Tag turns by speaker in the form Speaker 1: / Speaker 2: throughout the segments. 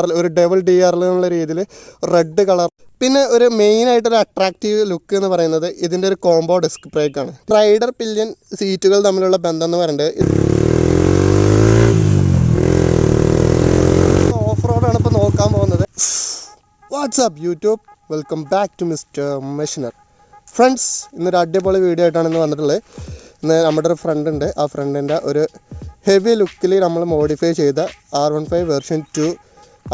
Speaker 1: ഒരു double DRL എന്നുള്ള രീതിയിൽ റെഡ് കളർ. പിന്നെ ഒരു മെയിനായിട്ടൊരു അട്രാക്റ്റീവ് ലുക്ക് എന്ന് പറയുന്നത് ഇതിൻ്റെ ഒരു കോംബോ ഡിസ്ക് ബ്രേക്കാണ്. റൈഡർ പില്യൻ സീറ്റുകൾ തമ്മിലുള്ള ബന്ധം എന്ന് പറയുന്നത് ഓഫ് റോഡാണ് ഇപ്പോൾ നോക്കാൻ പോകുന്നത്. WhatsApp YouTube, welcome back to mister Machiner. Friends, ഇന്നൊരു അടിപൊളി വീഡിയോ ആയിട്ടാണ് ഇന്ന് വന്നിട്ടുള്ളത്. ഇന്ന് നമ്മുടെ ഒരു ഫ്രണ്ട് ഉണ്ട്. ആ ഫ്രണ്ടിൻ്റെ ഒരു ഹെവി ലുക്കിൽ നമ്മൾ മോഡിഫൈ ചെയ്ത R15 version 2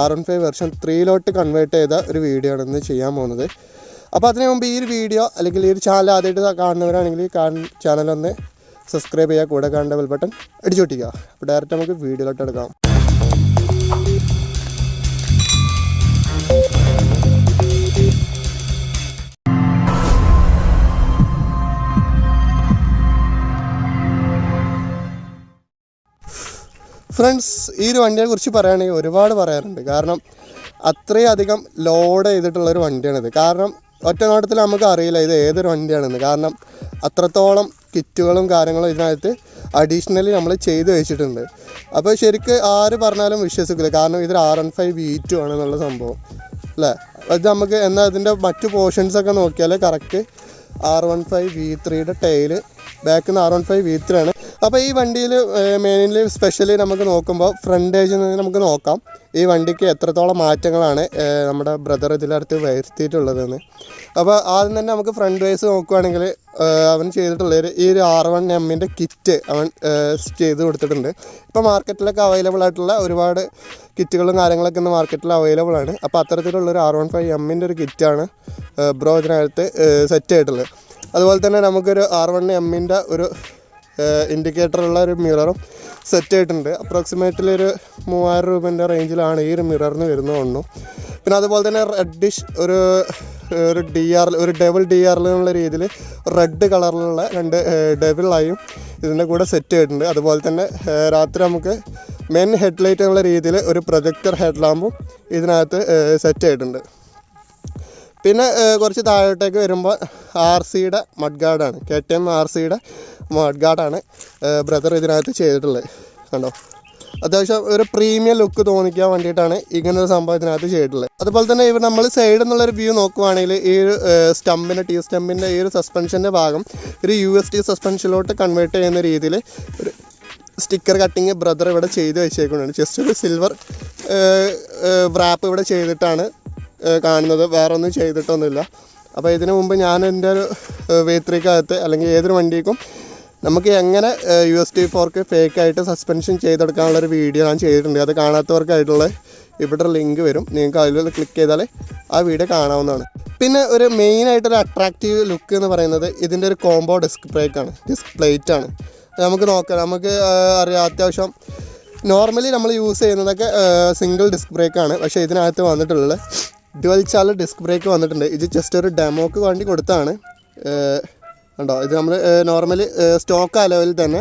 Speaker 1: R15 version 3 convert ചെയ്ത ഒരു വീഡിയോ ആണ് ഇന്ന് ചെയ്യാൻ പോകുന്നത്. അപ്പോൾ അതിന് മുമ്പ് ഈ ഒരു വീഡിയോ അല്ലെങ്കിൽ ഈ ഒരു ചാനൽ ആദ്യമായിട്ട് കാണുന്നവരാണെങ്കിൽ ഈ ചാനലൊന്ന് സബ്സ്ക്രൈബ് ചെയ്യുക, കൂടെ കാണേണ്ട ബെൽ ബട്ടൺ അടിച്ചോട്ടിക്കുക. അപ്പോൾ ഡയറക്റ്റ് നമുക്ക് വീഡിയോയിലോട്ട് എടുക്കാം. ഫ്രണ്ട്സ്, ഈ ഒരു വണ്ടിയെ കുറിച്ച് പറയുകയാണെങ്കിൽ ഒരുപാട് പറയാറുണ്ട്. കാരണം അത്രയധികം ലോഡ് ചെയ്തിട്ടുള്ളൊരു വണ്ടിയാണിത്. കാരണം ഒറ്റ നോട്ടത്തിൽ നമുക്ക് അറിയില്ല ഇത് ഏതൊരു വണ്ടിയാണെന്ന്. കാരണം അത്രത്തോളം കിറ്റുകളും കാര്യങ്ങളും ഇതിനകത്ത് അഡീഷണലി നമ്മൾ ചെയ്ത് വെച്ചിട്ടുണ്ട്. അപ്പോൾ ശരിക്ക് ആര് പറഞ്ഞാലും വിശ്വസിക്കില്ല. കാരണം ഇതൊരു R1v3 ആണെന്നുള്ള സംഭവം അല്ലേ. അത് നമുക്ക് എന്നാൽ അതിൻ്റെ മറ്റു പോർഷൻസൊക്കെ നോക്കിയാൽ കറക്റ്റ് R1v3 ടൈല് ബാക്കിൽ നിന്ന് R1v3 ആണ്. അപ്പോൾ ഈ വണ്ടിയിൽ മെയിൻലി സ്പെഷ്യലി നമുക്ക് നോക്കുമ്പോൾ ഫ്രണ്ടേജിൽ നിന്ന് നമുക്ക് നോക്കാം ഈ വണ്ടിക്ക് എത്രത്തോളം മാറ്റങ്ങളാണ് നമ്മുടെ ബ്രദർ ഇതിലടുത്ത് വരുത്തിയിട്ടുള്ളതെന്ന്. അപ്പോൾ ആദ്യം തന്നെ നമുക്ക് ഫ്രണ്ട് വൈസ് നോക്കുകയാണെങ്കിൽ അവൻ ചെയ്തിട്ടുള്ളൊരു ഈ ഒരു R1M കിറ്റ് അവൻ ചെയ്ത് കൊടുത്തിട്ടുണ്ട്. ഇപ്പോൾ മാർക്കറ്റിലൊക്കെ അവൈലബിൾ ആയിട്ടുള്ള ഒരുപാട് കിറ്റുകളും കാര്യങ്ങളൊക്കെ ഇന്ന് മാർക്കറ്റിൽ അവൈലബിൾ ആണ്. അപ്പോൾ അത്തരത്തിലുള്ളൊരു R15M ഒരു കിറ്റാണ് ബ്രോ ഇതിനകത്ത് സെറ്റ് ആയിട്ടുള്ളത്. അതുപോലെ തന്നെ നമുക്കൊരു R1M ഒരു ഇൻഡിക്കേറ്ററുള്ള ഒരു മിററും സെറ്റ് ആയിട്ടുണ്ട്. അപ്രോക്സിമേറ്റ്ലി ഒരു 3000 രൂപേൻ്റെ റേഞ്ചിലാണ് ഈ ഒരു മിററിന് വരുന്നത് ഒന്നും. പിന്നെ അതുപോലെ തന്നെ റെഡിഷ് ഒരു ഡബിൾ DRL എന്നുള്ള രീതിയിൽ റെഡ് കളറിലുള്ള 2 ഡബിൾ ലൈയും ഇതിൻ്റെ കൂടെ സെറ്റ് ചെയ്തിട്ടുണ്ട്. അതുപോലെ തന്നെ രാത്രി നമുക്ക് മെയിൻ ഹെഡ്ലൈറ്റ് എന്നുള്ള രീതിയിൽ ഒരു പ്രൊജക്ടർ ഹെഡ് ലാമ്പും ഇതിനകത്ത് സെറ്റ് ചെയ്തിട്ടുണ്ട്. പിന്നെ കുറച്ച് താഴോട്ടേക്ക് വരുമ്പോൾ RCയുടെ മഡ് ഗാർഡാണ്, KTM RCയുടെ മഡ് ഗാർഡാണ് ബ്രദർ ഇതിനകത്ത് ചെയ്തിട്ടുള്ളത്. കണ്ടോ, അത്യാവശ്യം ഒരു പ്രീമിയം ലുക്ക് തോന്നിക്കാൻ വേണ്ടിയിട്ടാണ് ഇങ്ങനൊരു സംഭവം ഇതിനകത്ത് ചെയ്തിട്ടുള്ളത്. അതുപോലെ തന്നെ ഇവർ നമ്മൾ സൈഡിൽ നിന്നുള്ളൊരു വ്യൂ നോക്കുവാണെങ്കിൽ ഈ ഒരു ടി സ്റ്റമ്പിൻ്റെ ഈ ഒരു സസ്പെൻഷൻ്റെ ഭാഗം ഒരു UST സസ്പെൻഷനിലോട്ട് കൺവേർട്ട് ചെയ്യുന്ന രീതിയിൽ ഒരു സ്റ്റിക്കർ കട്ടിങ് ബ്രദർ ഇവിടെ ചെയ്ത് വെച്ചേക്കുന്നതാണ്. ജസ്റ്റ് ഒരു സിൽവർ റാപ്പ് ഇവിടെ ചെയ്തിട്ടാണ് കാണുന്നത്, വേറെ ഒന്നും ചെയ്തിട്ടൊന്നുമില്ല. അപ്പോൾ ഇതിനു മുമ്പ് ഞാൻ എൻ്റെ ഒരു V3 അല്ലെങ്കിൽ ഏതൊരു വണ്ടിക്കും നമുക്ക് എങ്ങനെ UST ഫോർക്ക് ഫേക്കായിട്ട് സസ്പെൻഷൻ ചെയ്തെടുക്കാനുള്ളൊരു വീഡിയോ ഞാൻ ചെയ്തിട്ടുണ്ട്. അത് കാണാത്തവർക്കായിട്ടുള്ള ഇവിടെ ലിങ്ക് വരും, നിങ്ങൾക്ക് അതിൽ ക്ലിക്ക് ചെയ്താൽ ആ വീഡിയോ കാണാവുന്നതാണ്. പിന്നെ ഒരു മെയിനായിട്ടൊരു അട്രാക്റ്റീവ് ലുക്ക് എന്ന് പറയുന്നത് ഇതിൻ്റെ ഒരു കോംബോ ഡിസ്ക് പ്ലേറ്റ് ആണ്. നമുക്ക് നോക്കാം, നമുക്ക് അറിയാം അത്യാവശ്യം നോർമലി നമ്മൾ യൂസ് ചെയ്യുന്നതൊക്കെ സിംഗിൾ ഡിസ്ക് ബ്രേക്കാണ്. പക്ഷേ ഇതിനകത്ത് വന്നിട്ടുള്ളത് ഡുവൽ ചാനൽ ഡിസ്ക് ബ്രേക്ക് വന്നിട്ടുണ്ട്. ഇത് ജസ്റ്റ് ഒരു ഡെമോക്ക് വേണ്ടി കൊടുത്താണ്. കണ്ടോ, ഇത് നമ്മൾ നോർമലി സ്റ്റോക്ക് അലവിൽ തന്നെ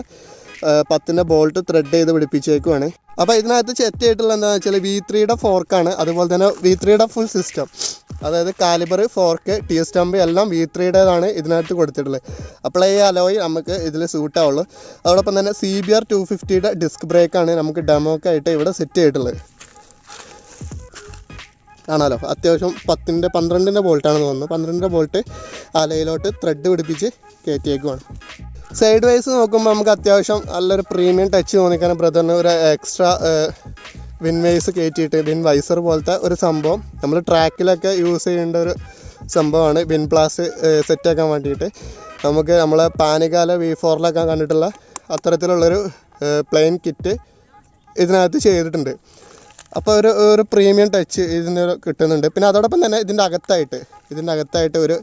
Speaker 1: 10 ബോൾട്ട് ത്രെഡ് ചെയ്ത് പിടിപ്പിച്ചേക്കുവാണ്. അപ്പോൾ ഇതിനകത്ത് സെറ്റ് ആയിട്ടുള്ള എന്താണെന്ന് വെച്ചാൽ V3 ഫോർക്കാണ്. അതുപോലെ തന്നെ V3 ഫുൾ സിസ്റ്റം, അതായത് കാലിബർ, ഫോർക്ക്, ടി സ്റ്റമ്പ് എല്ലാം V3 ഇതിനകത്ത് കൊടുത്തിട്ടുള്ളത്. അപ്പോൾ ഈ അലോയ് നമുക്ക് ഇതിൽ സൂട്ടാവുള്ളൂ. അതോടൊപ്പം തന്നെ CBR 250 ഡിസ്ക് ബ്രേക്കാണ് നമുക്ക് ഡെമോക്കായിട്ട് ഇവിടെ സെറ്റ് ചെയ്തിട്ടുള്ളത്. കാണാമല്ലോ, അത്യാവശ്യം 12 ബോൾട്ടാണെന്ന് തോന്നുന്നു. 12 ബോൾട്ട് അലയിലോട്ട് ത്രെഡ് പിടിപ്പിച്ച് കയറ്റിയേക്കുവാണ്. സൈഡ് വൈസ് നോക്കുമ്പോൾ നമുക്ക് അത്യാവശ്യം നല്ലൊരു പ്രീമിയം ടച്ച് തോന്നിക്കാൻ ബ്രദറിന് ഒരു എക്സ്ട്രാ വിൻ വൈസ് കയറ്റിയിട്ട് വിൻ വൈസർ പോലത്തെ ഒരു സംഭവം നമ്മൾ ട്രാക്കിലൊക്കെ യൂസ് ചെയ്യേണ്ട ഒരു സംഭവമാണ്. വിൻ പ്ലാസ് സെറ്റാക്കാൻ വേണ്ടിയിട്ട് നമുക്ക് നമ്മളെ പാനികാല V4 കണ്ടിട്ടുള്ള അത്തരത്തിലുള്ളൊരു പ്ലെയിൻ കിറ്റ് ഇതിനകത്ത് ചെയ്തിട്ടുണ്ട്. അപ്പോൾ ഒരു പ്രീമിയം ടച്ച് ഇതിന് കിട്ടുന്നുണ്ട്. പിന്നെ അതോടൊപ്പം തന്നെ ഇതിൻ്റെ അകത്തായിട്ട് ഒരു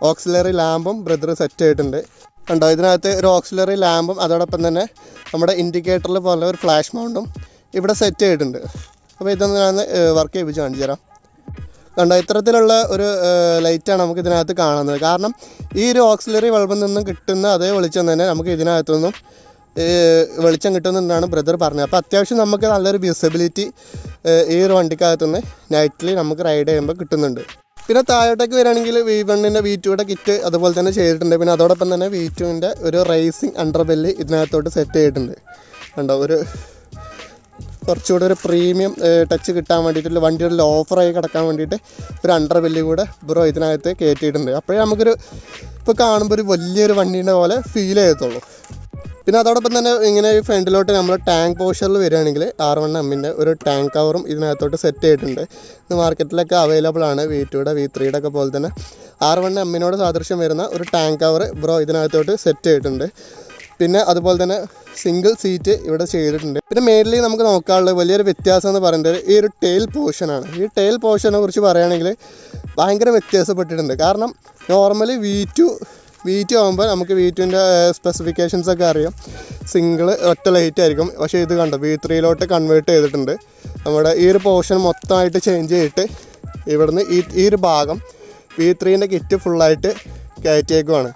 Speaker 1: ഓക്സിലറി ലാമ്പും ബ്രദർ സെറ്റ് ചെയ്തിട്ടുണ്ട്. കണ്ടോ, ഇതിനകത്ത് ഒരു ഓക്സിലറി ലാമ്പും അതോടൊപ്പം തന്നെ നമ്മുടെ ഇൻഡിക്കേറ്ററിൽ പോലെ ഒരു ഫ്ലാഷ് മൗണ്ടും ഇവിടെ സെറ്റ് ചെയ്തിട്ടുണ്ട്. അപ്പോൾ ഇതൊന്ന് ഞാൻ വർക്ക് ചെയ്യിപ്പിച്ച് കാണിച്ചു തരാം. കണ്ടോ, ഇത്തരത്തിലുള്ള ഒരു ലൈറ്റാണ് നമുക്ക് ഇതിനകത്ത് കാണുന്നത്. കാരണം ഈ ഒരു ഓക്സിലറി ബൾബിൽ നിന്നും കിട്ടുന്ന അതേ വെളിച്ചം തന്നെ നമുക്ക് ഇതിനകത്തുനിന്നും വെളിച്ചം കിട്ടുന്നുണ്ടെന്നാണ് ബ്രദർ പറഞ്ഞത്. അപ്പോൾ അത്യാവശ്യം നമുക്ക് നല്ലൊരു വിസിബിലിറ്റി ഈ ഒരു വണ്ടിക്കകത്തുനിന്ന് നൈറ്റിൽ നമുക്ക് റൈഡ് ചെയ്യുമ്പോൾ കിട്ടുന്നുണ്ട്. പിന്നെ താഴോട്ടേക്ക് വരികയാണെങ്കിൽ V1 V2 കിറ്റ് അതുപോലെ തന്നെ ചെയ്തിട്ടുണ്ട്. പിന്നെ അതോടൊപ്പം തന്നെ V2 ഒരു റേസിംഗ് അണ്ടർ ബെല്ല് ഇതിനകത്തോട്ട് സെറ്റ് ചെയ്തിട്ടുണ്ട്. കണ്ടോ, ഒരു കുറച്ചുകൂടെ ഒരു പ്രീമിയം ടച്ച് കിട്ടാൻ വേണ്ടിയിട്ടുള്ള വണ്ടിയുടെ ലോഫറായി കിടക്കാൻ വേണ്ടിയിട്ട് ഒരു അണ്ടർ ബെല്ല് കൂടെ ബ്രോ ഇതിനകത്ത് കയറ്റിയിട്ടുണ്ട്. അപ്പോഴേ നമുക്കൊരു ഇപ്പോൾ കാണുമ്പോൾ ഒരു വലിയൊരു വണ്ടീൻ്റെ പോലെ ഫീൽ ചെയ്യത്തുള്ളൂ. പിന്നെ അതോടൊപ്പം തന്നെ ഇങ്ങനെ ഈ ഫ്രണ്ടിലോട്ട് നമ്മൾ ടാങ്ക് പോഷറിൽ വരികയാണെങ്കിൽ R1M ഒരു ടാങ്ക് കവറും ഇതിനകത്തോട്ട് സെറ്റ് ചെയ്തിട്ടുണ്ട്. ഇത് മാർക്കറ്റിലൊക്കെ അവൈലബിൾ ആണ്. V2യുടെ V3യുടെ ഒക്കെ പോലെ തന്നെ R1M സാദൃശ്യം വരുന്ന ഒരു ടാങ്ക് കവർ ബ്രോ ഇതിനകത്തോട്ട് സെറ്റ് ചെയ്തിട്ടുണ്ട്. പിന്നെ അതുപോലെ തന്നെ സിംഗിൾ സീറ്റ് ഇവിടെ ചെയ്തിട്ടുണ്ട്. പിന്നെ മെയിൻലി നമുക്ക് നോക്കാനുള്ള വലിയൊരു വ്യത്യാസം എന്ന് പറയുന്നത് ഈ ഒരു ടെയിൽ പോർഷനാണ്. ഈ ടെയിൽ പോർഷനെ കുറിച്ച് പറയുകയാണെങ്കിൽ ഭയങ്കര വ്യത്യാസപ്പെട്ടിട്ടുണ്ട്. കാരണം നോർമലി V2 ആകുമ്പോൾ നമുക്ക് V2ൻ്റെ സ്പെസിഫിക്കേഷൻസൊക്കെ അറിയാം. സിംഗിൾ ഒറ്റ ലൈറ്റ് ആയിരിക്കും. പക്ഷേ ഇത് കണ്ടോ V3 കൺവേർട്ട് ചെയ്തിട്ടുണ്ട്. നമ്മുടെ ഈ ഒരു പോർഷൻ മൊത്തമായിട്ട് ചേഞ്ച് ചെയ്തിട്ട് ഇവിടുന്ന് ഈ ഒരു ഭാഗം V3ൻ്റെ കിറ്റ് ഫുള്ളായിട്ട് കയറ്റിയേക്കുവാണ്.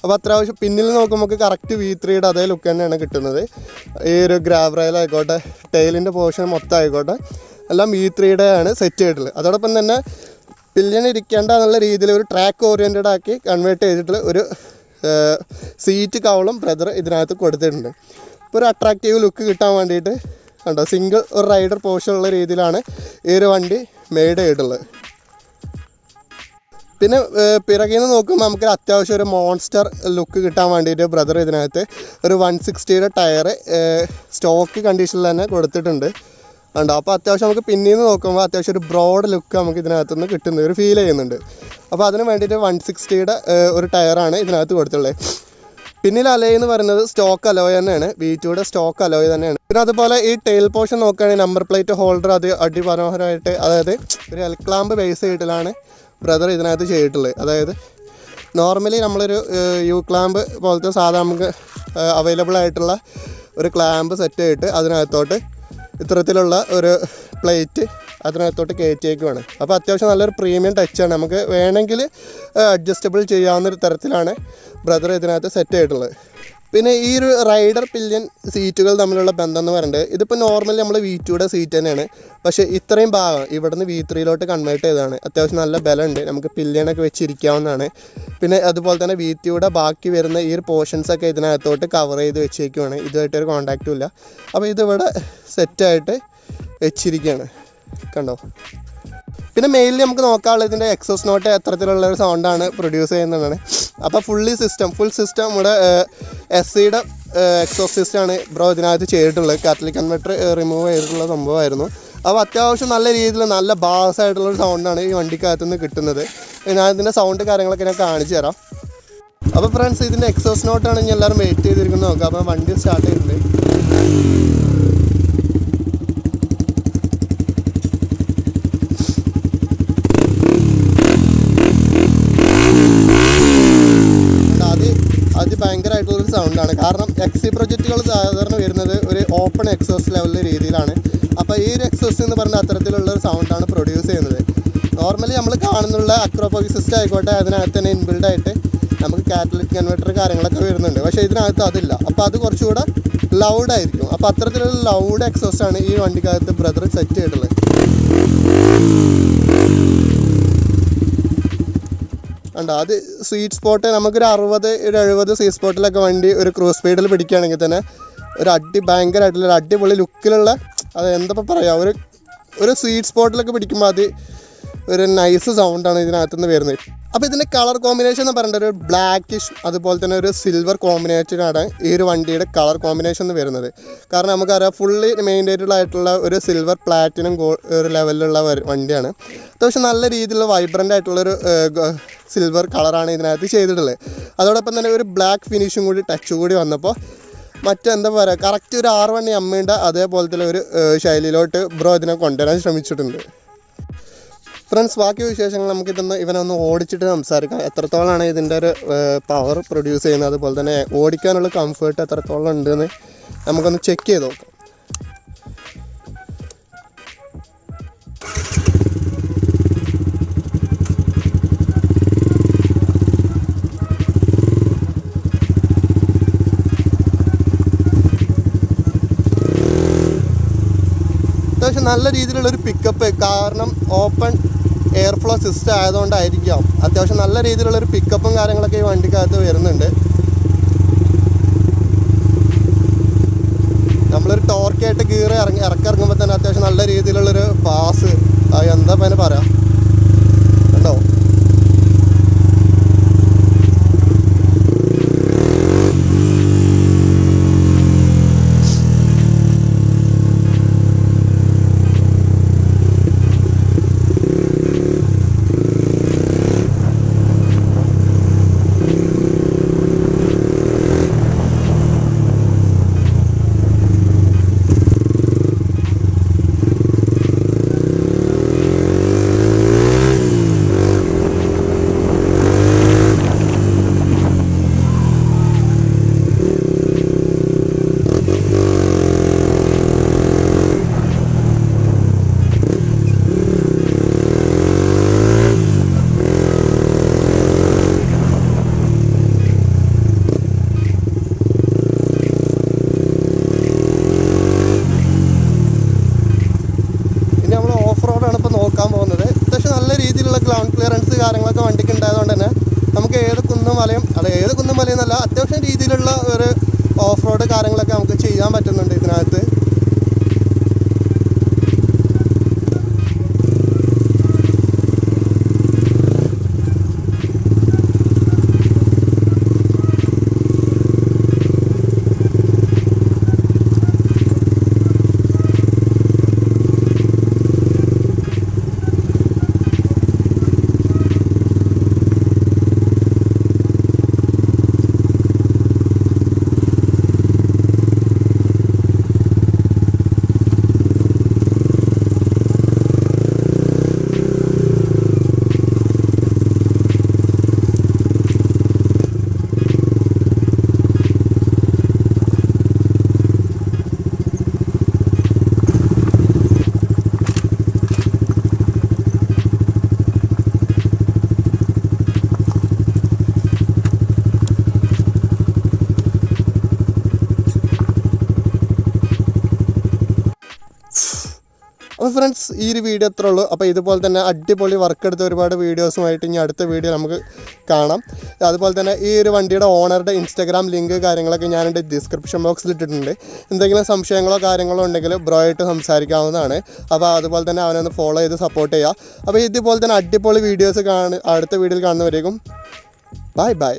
Speaker 1: അപ്പോൾ അത്യാവശ്യം പിന്നിൽ നോക്കുമ്പോൾ കറക്റ്റ് V3യുടെ അതേ ലുക്ക് തന്നെയാണ് കിട്ടുന്നത്. ഈ ഒരു ഗ്രാബ് റെയിൽ ആയിക്കോട്ടെ, ടെയിലിൻ്റെ പോർഷൻ മൊത്തം ആയിക്കോട്ടെ, എല്ലാം V3യുടെ ആണ് സെറ്റ് ചെയ്തിട്ടുള്ളത്. അതോടൊപ്പം തന്നെ പില്ലിയൻ ഇരിക്കേണ്ട എന്നുള്ള രീതിയിൽ ഒരു ട്രാക്ക് ഓറിയൻറ്റഡ് ആക്കി കൺവേർട്ട് ചെയ്തിട്ടുള്ള ഒരു സീറ്റ് കവളും ബ്രദർ ഇതിനകത്ത് കൊടുത്തിട്ടുണ്ട്. ഇപ്പോൾ ഒരു അട്രാക്റ്റീവ് ലുക്ക് കിട്ടാൻ വേണ്ടിയിട്ട് കണ്ടോ സിംഗിൾ ഒരു റൈഡർ പോർഷൻ ഉള്ള രീതിയിലാണ് ഈ ഒരു വണ്ടി മെയ്ഡ് ചെയ്തിട്ടുള്ളത്. പിന്നെ പിറകിൽ നിന്ന് നോക്കുമ്പോൾ നമുക്ക് അത്യാവശ്യം ഒരു മോൺസ്റ്റർ ലുക്ക് കിട്ടാൻ വേണ്ടിയിട്ട് ബ്രദർ ഇതിനകത്ത് ഒരു 160യുടെ ടയർ സ്റ്റോക്ക് കണ്ടീഷനിൽ തന്നെ കൊടുത്തിട്ടുണ്ട്. ഉണ്ടോ? അപ്പോൾ അത്യാവശ്യം നമുക്ക് പിന്നിൽ നിന്ന് നോക്കുമ്പോൾ അത്യാവശ്യം ഒരു ബ്രോഡ് ലുക്ക് നമുക്ക് ഇതിനകത്ത് നിന്ന് കിട്ടുന്ന ഒരു ഫീൽ ചെയ്യുന്നുണ്ട്. അപ്പോൾ അതിന് വേണ്ടിയിട്ട് 160യുടെ ഒരു ടയറാണ് ഇതിനകത്ത് കൊടുത്തുള്ളത്. പിന്നിൽ അലോയ് എന്ന് പറയുന്നത് സ്റ്റോക്ക് അലോയ് തന്നെയാണ്, V2യുടെ സ്റ്റോക്ക് അലോയ് തന്നെയാണ്. പിന്നെ അതുപോലെ ഈ ടെയിൽ പോർഷൻ നോക്കുകയാണെങ്കിൽ നമ്പർ പ്ലേറ്റ് ഹോൾഡർ അത് അടിമനോഹരമായിട്ട്, അതായത് ഒരു എൽ ക്ലാമ്പ് ബേസ് ചെയ്തിട്ടാണ് ബ്രദർ ഇതിനകത്ത് ചെയ്തിട്ടുള്ളത്. അതായത് നോർമലി നമ്മളൊരു യു ക്ലാമ്പ് പോലത്തെ സാധാ നമുക്ക് അവൈലബിൾ ആയിട്ടുള്ള ഒരു ക്ലാമ്പ് സെറ്റ് ചെയ്തിട്ട് അതിനകത്തോട്ട് ഇത്തരത്തിലുള്ള ഒരു പ്ലേറ്റ് അതിനകത്തോട്ട് കയറ്റിയേക്കുവാണ്. അപ്പോൾ അത്യാവശ്യം നല്ലൊരു പ്രീമിയം ടച്ചാണ്. നമുക്ക് വേണമെങ്കിൽ അഡ്ജസ്റ്റബിൾ ചെയ്യാവുന്നൊരു തരത്തിലാണ് ബ്രദർ ഇതിനകത്ത് സെറ്റ് ചെയ്തിട്ടുള്ളത്. പിന്നെ ഈ ഒരു റൈഡർ പില്യൻ സീറ്റുകൾ തമ്മിലുള്ള ബന്ധം എന്ന് പറയുന്നത് ഇതിപ്പോൾ നോർമലി നമ്മൾ V2യുടെ സീറ്റ് തന്നെയാണ്. പക്ഷേ ഇത്രയും ഭാഗം ഇവിടുന്ന് V3 കൺവേർട്ട് ചെയ്തതാണ്. അത്യാവശ്യം നല്ല ബലമുണ്ട്, നമുക്ക് പില്യനൊക്കെ വെച്ചിരിക്കാവുന്നതാണ്. പിന്നെ അതുപോലെ തന്നെ V2യുടെ ബാക്കി വരുന്ന ഈ ഒരു പോർഷൻസൊക്കെ ഇതിനകത്തോട്ട് കവർ ചെയ്ത് വെച്ചേക്കുവാണ്. ഇതുമായിട്ടൊരു കോൺടാക്റ്റും ഇല്ല. അപ്പോൾ ഇതിവിടെ സെറ്റായിട്ട് വെച്ചിരിക്കുകയാണ്, കണ്ടോ. പിന്നെ മെയിൻലി നമുക്ക് നോക്കാനുള്ളത് ഇതിൻ്റെ എക്സോസ് നോട്ട് എത്തരത്തിലുള്ള ഒരു സൗണ്ടാണ് പ്രൊഡ്യൂസ് ചെയ്യുന്നതാണ്. അപ്പോൾ ഫുൾ സിസ്റ്റം ഇവിടെ SCയുടെ എക്സോസ് സിസ്റ്റമാണ് ബ്രോ ഇതിനകത്ത് ചെയ്തിട്ടുള്ളത്. കാറ്റലിക് കൺവെർട്ടർ റിമൂവ് ചെയ്തിട്ടുള്ള സംഭവമായിരുന്നു. അപ്പോൾ അത്യാവശ്യം നല്ല രീതിയിൽ നല്ല ബാസ് ആയിട്ടുള്ളൊരു സൗണ്ടാണ് ഈ വണ്ടിക്കകത്ത് നിന്ന് കിട്ടുന്നത്. ഞാൻ ഇതിൻ്റെ സൗണ്ട് കാര്യങ്ങളൊക്കെ ഞാൻ കാണിച്ചു തരാം. അപ്പോൾ ഫ്രണ്ട്സ്, ഇതിൻ്റെ എക്സോസ് നോട്ടാണ് ഇനി എല്ലാവരും വെയിറ്റ് ചെയ്തിരിക്കുന്നത് നോക്കാം. അപ്പോൾ വണ്ടി സ്റ്റാർട്ട് ചെയ്തിട്ടുണ്ട്. അത് ഭയങ്കരമായിട്ടുള്ളൊരു സൗണ്ടാണ്. കാരണം XC പ്രൊജക്റ്റുകൾ സാധാരണ വരുന്നത് ഒരു ഓപ്പൺ എക്സോസ് ലെവലിലെ രീതിയിലാണ്. അപ്പോൾ ഈ ഒരു എക്സോസ് എന്ന് പറഞ്ഞാൽ അത്തരത്തിലുള്ളൊരു സൗണ്ടാണ് പ്രൊഡ്യൂസ് ചെയ്യുന്നത്. നോർമലി നമ്മൾ കാണുന്നുള്ള അക്രോപോയിക് സിസ്റ്റം ആയിക്കോട്ടെ അതിനകത്ത് തന്നെ ഇൻബിൽഡായിട്ട് നമുക്ക് കാറ്റലിക് കൺവെർട്ടർ കാര്യങ്ങളൊക്കെ വരുന്നുണ്ട്. പക്ഷേ ഇതിനകത്ത് അതില്ല. അപ്പോൾ അത് കുറച്ചുകൂടെ ലൗഡായിരിക്കും. അപ്പോൾ അത്തരത്തിലുള്ള ലൗഡ് എക്സോസാണ് ഈ വണ്ടിക്കകത്ത് ബ്രദർ സെറ്റ് ചെയ്തിട്ടുള്ളത്. ഉണ്ടോ? അത് സ്വീറ്റ് സ്പോട്ട് നമുക്കൊരു 60-70 സ്വീറ്റ് സ്പോട്ടിലൊക്കെ വണ്ടി ഒരു ക്രൂസ് സ്പീഡിൽ പിടിക്കുകയാണെങ്കിൽ തന്നെ ഭയങ്കരമായിട്ടുള്ള ഒരു അടിപൊളി ലുക്കിലുള്ള, അത് എന്താ പറയുക, ഒരു സ്വീറ്റ് സ്പോട്ടിലൊക്കെ പിടിക്കുമ്പോൾ അത് ഒരു നൈസ് സൗണ്ടാണ് ഇതിനകത്തുനിന്ന് വരുന്നത്. അപ്പോൾ ഇതിൻ്റെ കളർ കോമ്പിനേഷൻ എന്ന് പറയുന്നത് ഒരു ബ്ലാക്കിഷ് അതുപോലെ തന്നെ ഒരു സിൽവർ കോമ്പിനേഷനാണ് ഈ ഒരു വണ്ടിയുടെ കളർ കോമ്പിനേഷൻ എന്ന് വരുന്നത്. കാരണം നമുക്കറിയാം ഫുള്ളി മെയിൻറ്റൈൻഡ് ആയിട്ടുള്ള ഒരു സിൽവർ പ്ലാറ്റിനം ഒരു ലെവലിലുള്ള വണ്ടിയാണ്. അത്യാവശ്യം നല്ല രീതിയിലുള്ള വൈബ്രൻ്റ് ആയിട്ടുള്ളൊരു സിൽവർ കളറാണ് ഇതിനകത്ത് ചെയ്തിട്ടുള്ളത്. അതോടൊപ്പം തന്നെ ഒരു ബ്ലാക്ക് ഫിനിഷും കൂടി ടച്ച് കൂടി വന്നപ്പോൾ മറ്റെന്താ പറയുക, കറക്റ്റ് ഒരു R1M അതേപോലത്തെ ഒരു ശൈലിയിലോട്ട് ബ്രോ ഇതിനെ കൊണ്ടുവരാൻ ശ്രമിച്ചിട്ടുണ്ട്. ഫ്രണ്ട്സ്, ബാക്കി വിശേഷങ്ങൾ ഇവനൊന്ന് ഓടിച്ചിട്ട് സംസാരിക്കാം. എത്രത്തോളമാണ് ഇതിൻ്റെ ഒരു പവർ പ്രൊഡ്യൂസ് ചെയ്യുന്നത്, അതുപോലെ തന്നെ ഓടിക്കാനുള്ള കംഫേർട്ട് എത്രത്തോളം ഉണ്ടെന്ന് നമുക്കൊന്ന് ചെക്ക് ചെയ്ത് നോക്കാം. അത്യാവശ്യം നല്ല രീതിയിലുള്ളൊരു പിക്കപ്പ്, കാരണം ഓപ്പൺ എയർ ഫ്ലോ സിസ്റ്റം ആയതുകൊണ്ടായിരിക്കാം അത്യാവശ്യം നല്ല രീതിയിലുള്ളൊരു പിക്കപ്പും കാര്യങ്ങളൊക്കെ ഈ വണ്ടിക്കകത്ത് വരുന്നുണ്ട്. നമ്മളൊരു ടോർക്കായിട്ട് ഗിയർ ഇറക്കുമ്പോൾ തന്നെ അത്യാവശ്യം നല്ല രീതിയിലുള്ളൊരു പാസ്. എന്താ അതിന് പറയാം ഉണ്ടോ? നോക്കാൻ പോകുന്നത് അത്യാവശ്യം നല്ല രീതിയിലുള്ള ഗ്രൗണ്ട് ക്ലിയറൻസ് കാര്യങ്ങളൊക്കെ വണ്ടിക്ക് ഉണ്ടായതുകൊണ്ട് തന്നെ നമുക്ക് ഏത് കുന്നും മലയും എന്നല്ല, അത്യാവശ്യം രീതിയിലുള്ള ഒരു ഓഫ് റോഡ് കാര്യങ്ങളൊക്കെ നമുക്ക് ചെയ്യാൻ പറ്റുന്നുണ്ട് ഇതിനകത്ത്. അപ്പോൾ ഫ്രണ്ട്സ്, ഈ ഒരു വീഡിയോ അത്രേ ഉള്ളൂ. അപ്പോൾ ഇതുപോലെ തന്നെ അടിപൊളി വർക്ക് എടുത്ത ഒരുപാട് വീഡിയോസുമായിട്ട് ഇനി അടുത്ത വീഡിയോ നമുക്ക് കാണാം. അതുപോലെ തന്നെ ഈ ഒരു വണ്ടിയുടെ ഓണറുടെ ഇൻസ്റ്റാഗ്രാം ലിങ്ക് കാര്യങ്ങളൊക്കെ ഞാൻ എൻ്റെ ഡിസ്ക്രിപ്ഷൻ ബോക്സിൽ ഇട്ടിട്ടുണ്ട്. എന്തെങ്കിലും സംശയങ്ങളോ കാര്യങ്ങളോ ഉണ്ടെങ്കിൽ ബ്രോ ആയിട്ട് സംസാരിക്കാവുന്നതാണ്. അപ്പോൾ അതുപോലെ തന്നെ അവനൊന്ന് ഫോളോ ചെയ്ത് സപ്പോർട്ട് ചെയ്യുക. അപ്പോൾ ഇതുപോലെ തന്നെ അടിപൊളി വീഡിയോസ് അടുത്ത വീഡിയോയിൽ കാണുന്നവരേക്കും ബൈ ബൈ.